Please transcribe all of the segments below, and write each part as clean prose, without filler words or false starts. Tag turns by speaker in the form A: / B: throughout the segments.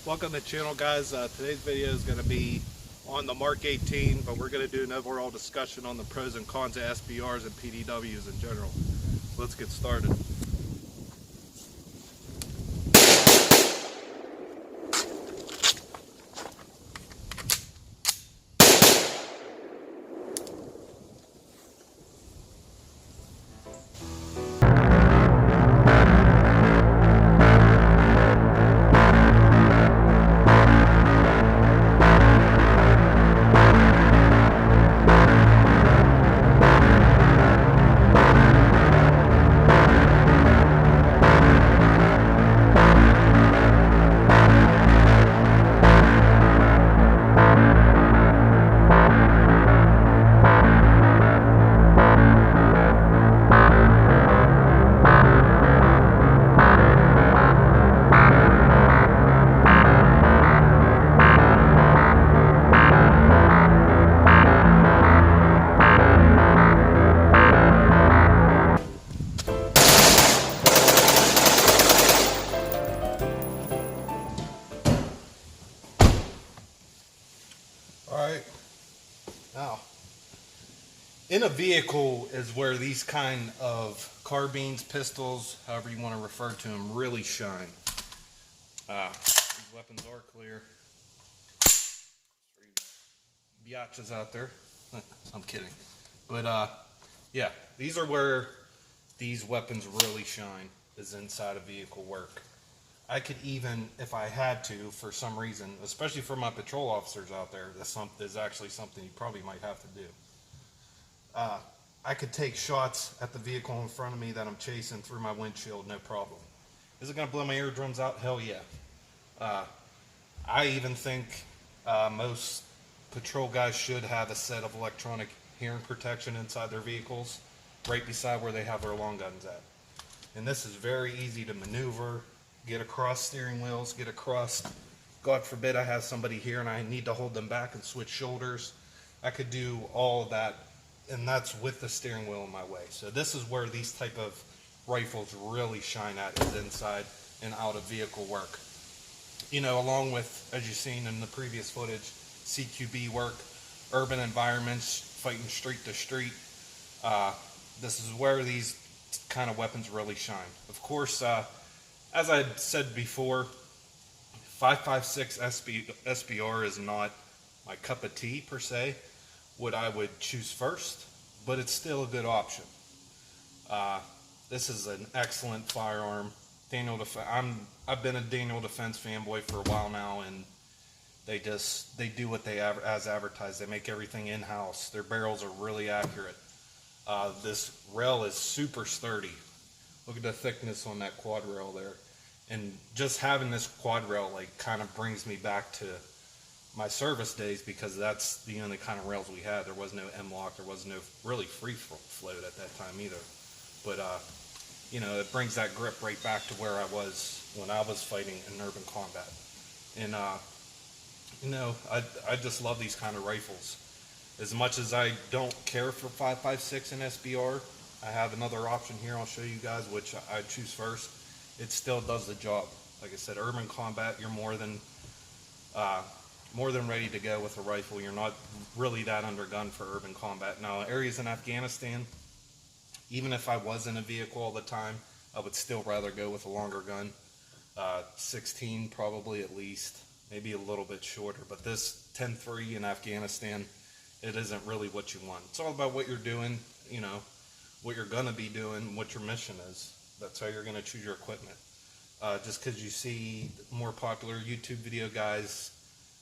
A: Welcome to the channel, guys. Today's video is going to be on the Mark 18, but we're going to do an overall discussion on the pros and cons of SBRs and PDWs in general. So let's get started. Alright, now, in a vehicle is where these kind of carbines, pistols, however you want to refer to them, really shine. These weapons are clear. Biatches out there. I'm kidding. But yeah, these are where these weapons really shine, is inside of vehicle work. I could even, if I had to, for some reason, especially for my patrol officers out there, this is actually something you probably might have to do. I could take shots at the vehicle in front of me that I'm chasing through my windshield, no problem. Is it going to blow my eardrums out? Hell yeah. I even think most patrol guys should have a set of electronic hearing protection inside their vehicles, right beside where they have their long guns at. And this is very easy to maneuver. Get across steering wheels, get across, God forbid I have somebody here and I need to hold them back and switch shoulders. I could do all of that, and that's with the steering wheel in my way. So this is where these type of rifles really shine at, is inside and out of vehicle work. You know, along with, as you've seen in the previous footage, CQB work, urban environments, fighting street to street. This is where these kind of weapons really shine. Of course, as I said before, 5.56 SBR is not my cup of tea per se, what I would choose first, but it's still a good option. This is an excellent firearm. I've been a Daniel Defense fanboy for a while now, and they do what they as advertised. They make everything in-house. Their barrels are really accurate. This rail is super sturdy. Look at the thickness on that quad rail there. And just having this quad rail kind of brings me back to my service days, because that's the only kind of rails we had. There was no M-lock, there was no really free float at that time either. But you know, it brings that grip right back to where I was when I was fighting in urban combat. And you know, I just love these kind of rifles. As much as I don't care for 5.56 and SBR, I have another option here I'll show you guys, which I choose first. It still does the job. Like I said, urban combat, you're more than ready to go with a rifle. You're not really that undergunned for urban combat. Now, areas in Afghanistan, even if I was in a vehicle all the time, I would still rather go with a longer gun. 16 probably at least, maybe a little bit shorter. But this 10.3 in Afghanistan, it isn't really what you want. It's all about what you're doing, you know, what you're going to be doing, what your mission is. That's how you're going to choose your equipment. Just because you see more popular YouTube video guys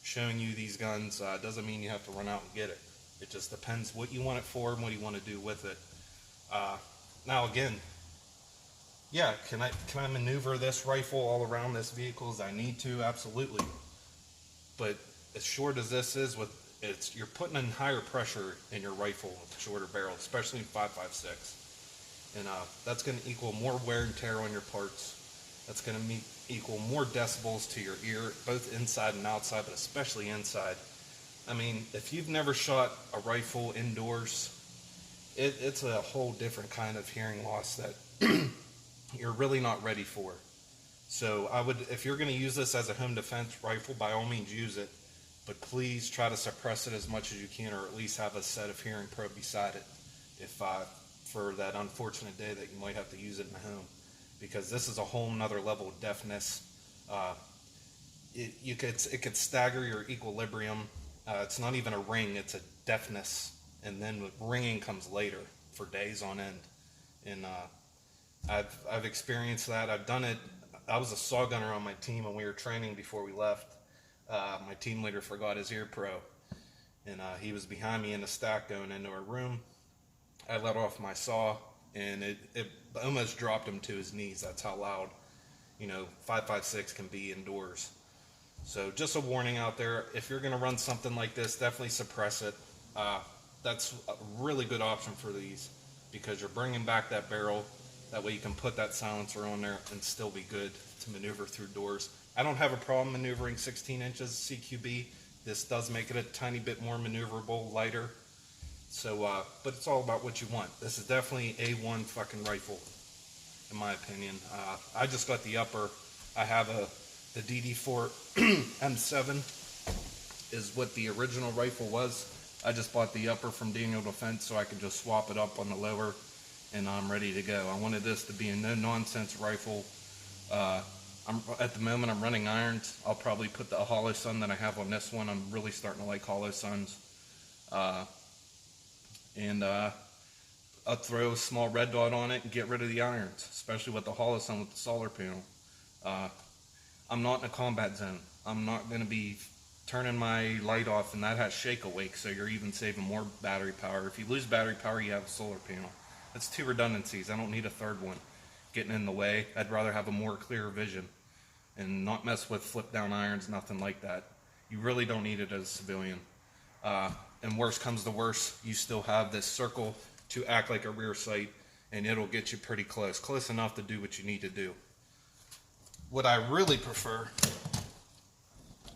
A: showing you these guns doesn't mean you have to run out and get it. It just depends what you want it for and what you want to do with it. Now again, yeah, can I maneuver this rifle all around this vehicle as I need to? Absolutely. But as short as this is, you're putting in higher pressure in your rifle with shorter barrels, especially in 5.56. And that's going to equal more wear and tear on your parts. That's going to equal more decibels to your ear, both inside and outside, but especially inside. I mean, if you've never shot a rifle indoors, it's a whole different kind of hearing loss that you're really not ready for. So I would, if you're going to use this as a home defense rifle, by all means use it, but please try to suppress it as much as you can, or at least have a set of hearing probe beside it, if for that unfortunate day that you might have to use it in the home, because this is a whole nother level of deafness. It could stagger your equilibrium. It's not even a ring; it's a deafness, and then ringing comes later for days on end. And I've experienced that. I've done it. I was a saw gunner on my team when we were training before we left. My team leader forgot his ear pro, and he was behind me in the stack going into our room. I let off my saw, and it almost dropped him to his knees. That's how loud, 5.56 can be indoors. So just a warning out there, if you're going to run something like this, definitely suppress it. That's a really good option for these, because you're bringing back that barrel. That way you can put that silencer on there and still be good to maneuver through doors. I don't have a problem maneuvering 16 inches CQB. This does make it a tiny bit more maneuverable, lighter. So, but it's all about what you want. This is definitely A1 fucking rifle, in my opinion. I just got the upper. I have the DD4 M7 is what the original rifle was. I just bought the upper from Daniel Defense so I could just swap it up on the lower, and I'm ready to go. I wanted this to be a no-nonsense rifle. At the moment, I'm running irons. I'll probably put the hollow sun that I have on this one. I'm really starting to like hollow suns. And I'll throw a small red dot on it and get rid of the irons, especially with the hollow sun with the solar panel. I'm not in a combat zone. I'm not going to be turning my light off, and that has shake awake, so you're even saving more battery power. If you lose battery power, you have a solar panel. That's 2 redundancies. I don't need a third one getting in the way. I'd rather have a more clear vision and not mess with flip down irons, nothing like that. You really don't need it as a civilian. And worse comes to worse, you still have this circle to act like a rear sight, and it'll get you pretty close enough to do what you need to do. What I really prefer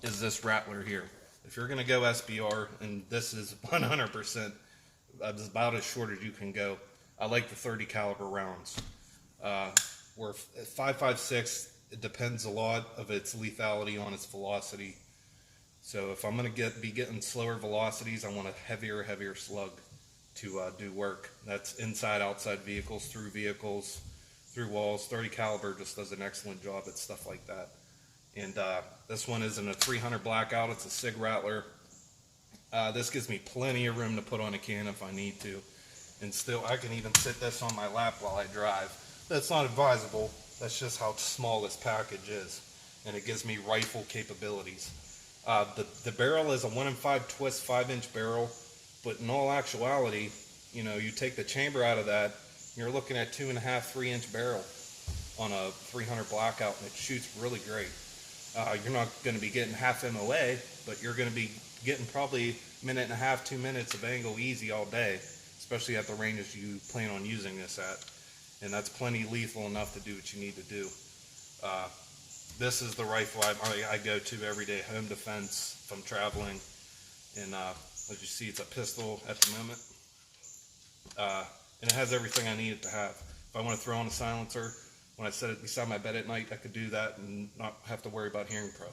A: is this rattler here. If you're going to go SBR, and this is 100% about as short as you can go, I like the 30 caliber rounds. Where 5.56, it depends a lot of its lethality on its velocity. So if I'm going to be getting slower velocities, I want a heavier slug to do work. That's inside, outside vehicles, through walls. 30 caliber just does an excellent job at stuff like that. And this one isn't a 300 blackout, it's a SIG rattler. This gives me plenty of room to put on a can if I need to. And still, I can even sit this on my lap while I drive. That's not advisable. That's just how small this package is. And it gives me rifle capabilities. The barrel is a 1 in 5 twist 5-inch barrel, but in all actuality, you take the chamber out of that, you're looking at 2.5, 3-inch barrel on a 300 blackout, and it shoots really great. You're not going to be getting half MOA, but you're going to be getting probably 1.5 minutes, 2 minutes of angle easy all day, especially at the ranges you plan on using this at. And that's plenty lethal enough to do what you need to do. This is the rifle I go to every day, home defense, if I'm traveling. And as you see, it's a pistol at the moment. And it has everything I need it to have. If I want to throw on a silencer, when I set it beside my bed at night, I could do that and not have to worry about hearing probe.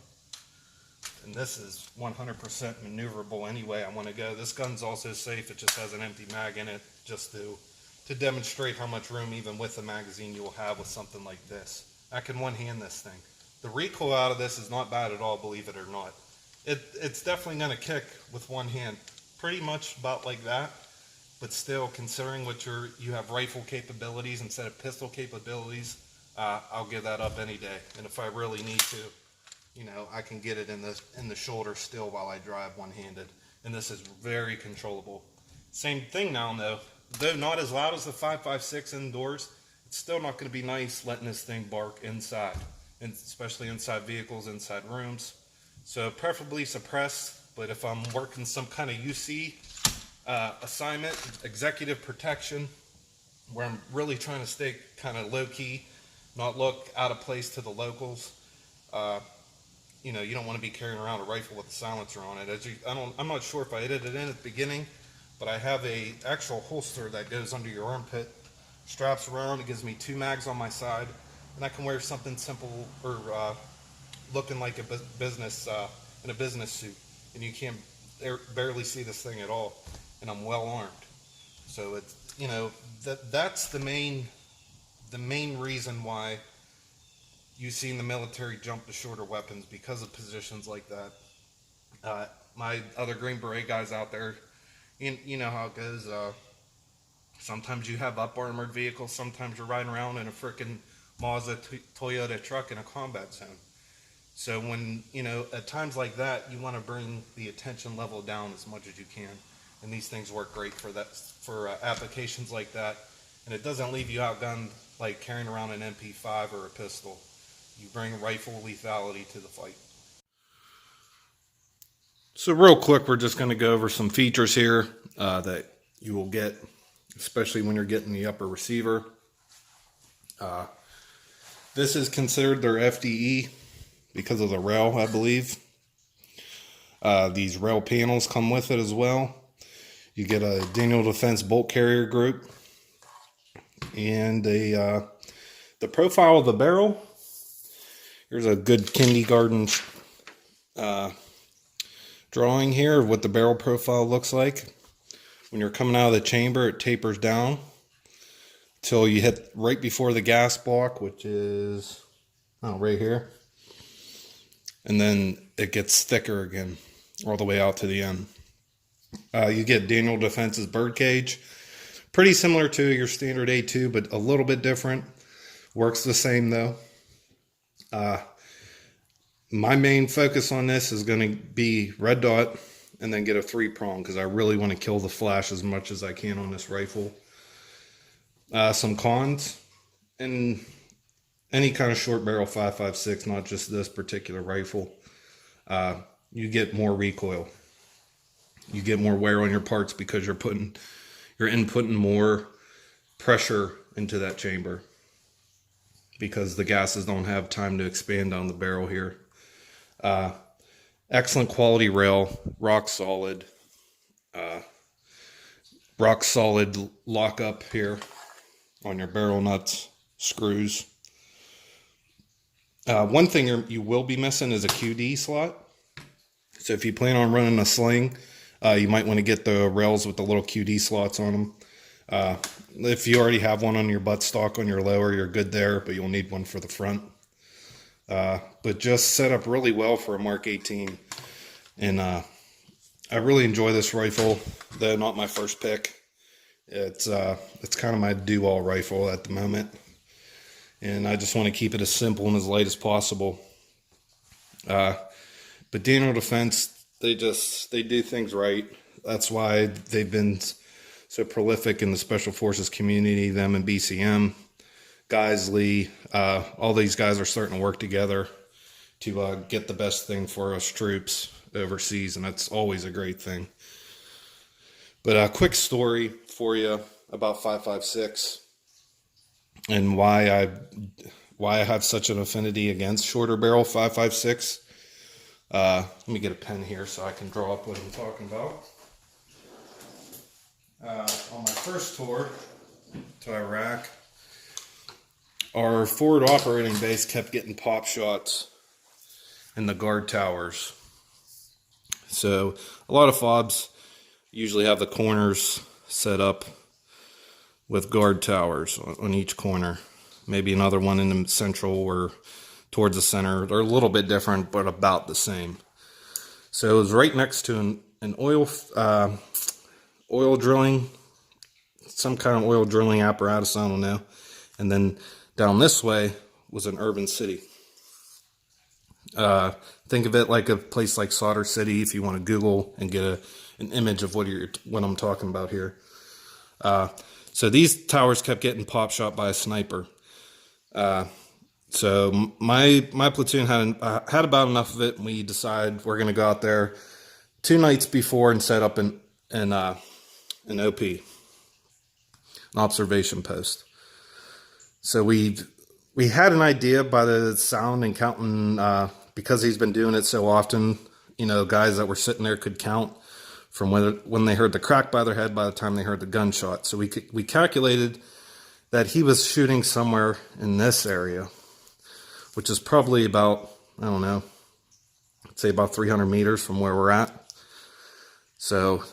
A: And this is 100% maneuverable any way I want to go. This gun's also safe. It just has an empty mag in it, just to demonstrate how much room, even with the magazine, you will have with something like this. I can one-hand this thing. The recoil out of this is not bad at all, believe it or not. It's definitely going to kick with one hand, pretty much about like that. But still, considering what you have rifle capabilities instead of pistol capabilities, I'll give that up any day. And if I really need to, I can get it in the shoulder still while I drive one-handed. And this is very controllable. Same thing now, though not as loud as the 5.56 indoors, it's still not going to be nice letting this thing bark inside, and especially inside vehicles, inside rooms. So preferably suppressed, but if I'm working some kind of UC assignment, executive protection, where I'm really trying to stay kind of low-key, not look out of place to the locals, you don't want to be carrying around a rifle with a silencer on it. I'm not sure if I edited it in at the beginning, but I have a actual holster that goes under your armpit, straps around. It gives me 2 mags on my side, and I can wear something simple or looking like a business in a business suit, and you can't barely see this thing at all, and I'm well armed. So it's, you know, that's the main reason why you've seen the military jump to shorter weapons, because of positions like that. My other Green Beret guys out there, you know how it goes. Sometimes you have up armored vehicles. Sometimes you're riding around in a freaking Mazda Toyota truck in a combat zone. So when, you know, at times like that, you want to bring the attention level down as much as you can. And these things work great for that, for applications like that. And it doesn't leave you outgunned like carrying around an MP5 or a pistol. You bring rifle lethality to the fight. So real quick, we're just going to go over some features here that you will get, especially when you're getting the upper receiver. This is considered their FDE because of the rail, I believe. These rail panels come with it as well. You get a Daniel Defense bolt carrier group, and the profile of the barrel. Here's a good kindergarten drawing here of what the barrel profile looks like. When you're coming out of the chamber, it tapers down till you hit right before the gas block, which is right here, and then it gets thicker again all the way out to the end. You get Daniel Defense's birdcage, pretty similar to your standard A2, but a little bit different. Works the same though. My main focus on this is going to be red dot and then get a 3-prong, because I really want to kill the flash as much as I can on this rifle. Some cons, and any kind of short barrel 5.56, not just this particular rifle, you get more recoil. You get more wear on your parts because you're inputting more pressure into that chamber, because the gases don't have time to expand on the barrel here. Excellent quality rail, rock solid lockup here on your barrel nuts, screws. One thing you will be missing is a QD slot. So if you plan on running a sling, you might want to get the rails with the little QD slots on them. If you already have one on your buttstock on your lower, you're good there, but you'll need one for the front. But just set up really well for a Mark 18. And I really enjoy this rifle, though not my first pick. It's kind of my do-all rifle at the moment. And I just want to keep it as simple and as light as possible. But Daniel Defense, they do things right. That's why they've been so prolific in the Special Forces community, them and BCM. Geisley, all these guys are starting to work together to get the best thing for us troops overseas, and that's always a great thing. But a quick story for you about 5.56 and why I have such an affinity against shorter barrel 5.56. Let me get a pen here so I can draw up what I'm talking about. On my first tour to Iraq, our forward operating base kept getting pop shots in the guard towers. So a lot of FOBs usually have the corners set up with guard towers on each corner. Maybe another one in the central or towards the center. They're a little bit different, but about the same. So it was right next to an oil drilling, some kind of oil drilling apparatus, I don't know. And then down this way was an urban city. Think of it like a place like Solder City if you want to Google and get an image of what I'm talking about here. So these towers kept getting pop shot by a sniper. So my platoon had about enough of it, and we decided we're going to go out there 2 nights before and set up an OP, an observation post. So we had an idea by the sound and counting, because he's been doing it so often, guys that were sitting there could count from when they heard the crack by their head by the time they heard the gunshot. So we calculated that he was shooting somewhere in this area. which is probably about, I don't know, I'd say about 300 meters from where we're at. So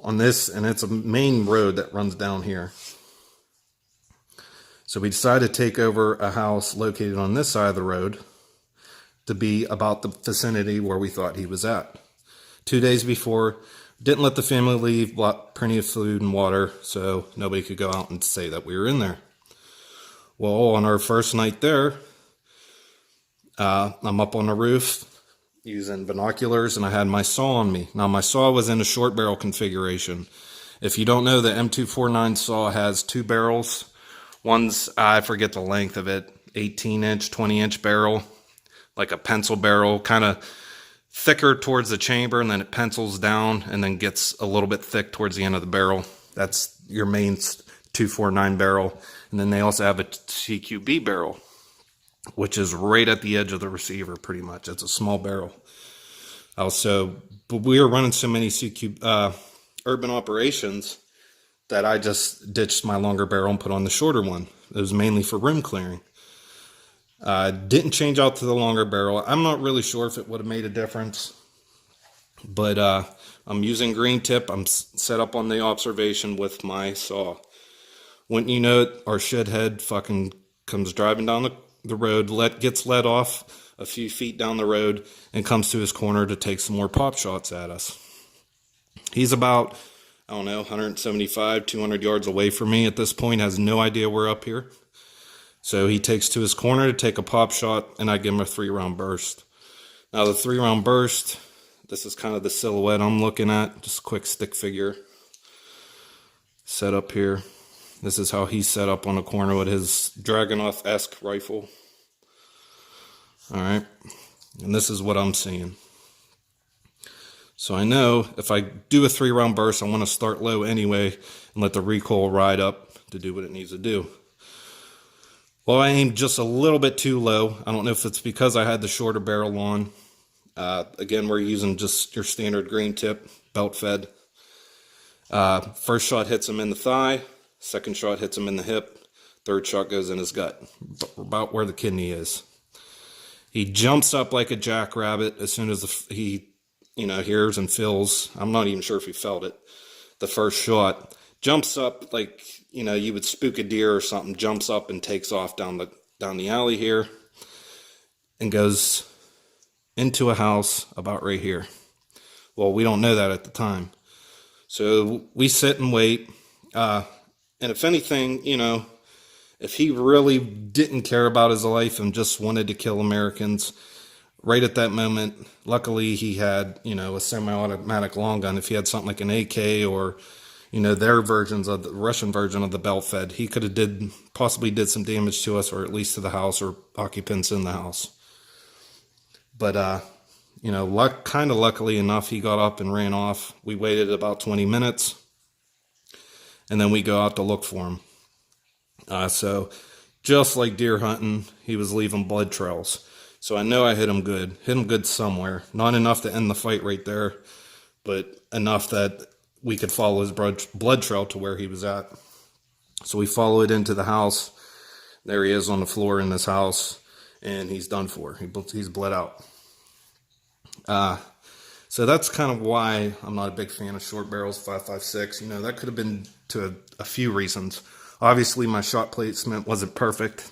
A: on this, and it's a main road that runs down here. So we decided to take over a house located on this side of the road to be about the vicinity where we thought he was at. 2 days before, didn't let the family leave, bought plenty of food and water so nobody could go out and say that we were in there. Well, on our first night there, I'm up on the roof using binoculars, and I had my saw on me. Now, my saw was in a short barrel configuration. If you don't know, the M249 saw has 2 barrels. One's, I forget the length of it, 18-inch, 20-inch barrel, like a pencil barrel, kind of thicker towards the chamber, and then it pencils down and then gets a little bit thick towards the end of the barrel. That's your main 249 barrel. And then they also have a CQB barrel, which is right at the edge of the receiver, pretty much. It's a small barrel. But we were running so many urban operations that I just ditched my longer barrel and put on the shorter one. It was mainly for room clearing. Didn't change out to the longer barrel. I'm not really sure if it would have made a difference, but I'm using green tip. I'm set up on the observation with my saw. Wouldn't you know it, our shed head fucking comes driving down the road, gets let off a few feet down the road, and comes to his corner to take some more pop shots at us. He's about, I don't know, 175, 200 yards away from me at this point, has no idea we're up here. So he takes to his corner to take a pop shot, and I give him a 3-round burst. Now the 3-round burst, this is kind of the silhouette I'm looking at, just a quick stick figure set up here. This is how he's set up on the corner with his Dragunov-esque rifle. All right, and this is what I'm seeing. So I know if I do a 3-round burst, I want to start low anyway and let the recoil ride up to do what it needs to do. Well, I aimed just a little bit too low. I don't know if it's because I had the shorter barrel on. Again, we're using just your standard green tip, belt fed. First shot hits him in the thigh. Second shot hits him in the hip. Third shot goes in his gut, about where the kidney is. He jumps up like a jackrabbit as soon as he hears and feels. I'm not even sure if he felt it. The first shot jumps up like, you would spook a deer or something. Jumps up and takes off down the alley here, and goes into a house about right here. Well, we don't know that at the time, so we sit and wait. And if anything, if he really didn't care about his life and just wanted to kill Americans, right at that moment, luckily he had, a semi-automatic long gun. If he had something like an AK or, their versions of the Russian version of the belt fed, he could have possibly did some damage to us, or at least to the house or occupants in the house. But, kind of luckily enough, he got up and ran off. We waited about 20 minutes, and then we go out to look for him. So just like deer hunting, he was leaving blood trails. So I know I hit him good somewhere. Not enough to end the fight right there, but enough that we could follow his blood trail to where he was at. So we follow it into the house. There he is on the floor in this house, and he's done for. He's bled out. So that's kind of why I'm not a big fan of short barrels, 5.56. That could have been to a few reasons. Obviously, my shot placement wasn't perfect.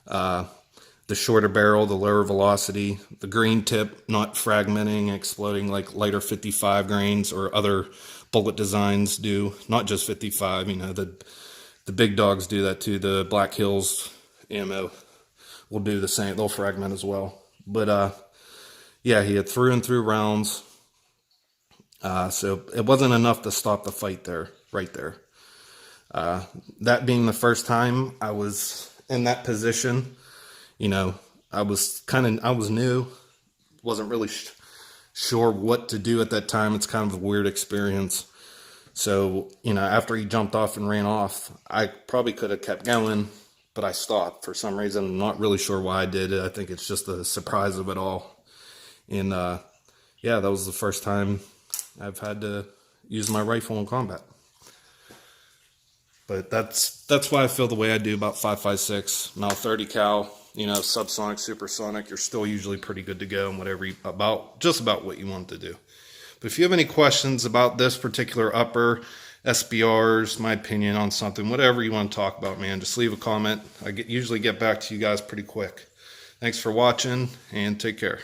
A: The shorter barrel, the lower velocity, the green tip not fragmenting and exploding like lighter 55 grains or other bullet designs do. Not just 55, the big dogs do that too. The Black Hills ammo will do the same. They'll fragment as well. But yeah, he had through and through rounds. So it wasn't enough to stop the fight there, right there. That being the first time I was in that position, I was new, wasn't really sure what to do at that time. It's kind of a weird experience. So, after he jumped off and ran off, I probably could have kept going, but I stopped for some reason. I'm not really sure why I did it. I think it's just the surprise of it all. And, yeah, that was the first time I've had to use my rifle in combat. But that's why I feel the way I do about 5.56. Now 30 cal, you know, subsonic, supersonic, you're still usually pretty good to go and whatever just about what you want to do. But if you have any questions about this particular upper, SBRs, my opinion on something, whatever you want to talk about, man, just leave a comment. I usually get back to you guys pretty quick. Thanks for watching, and take care.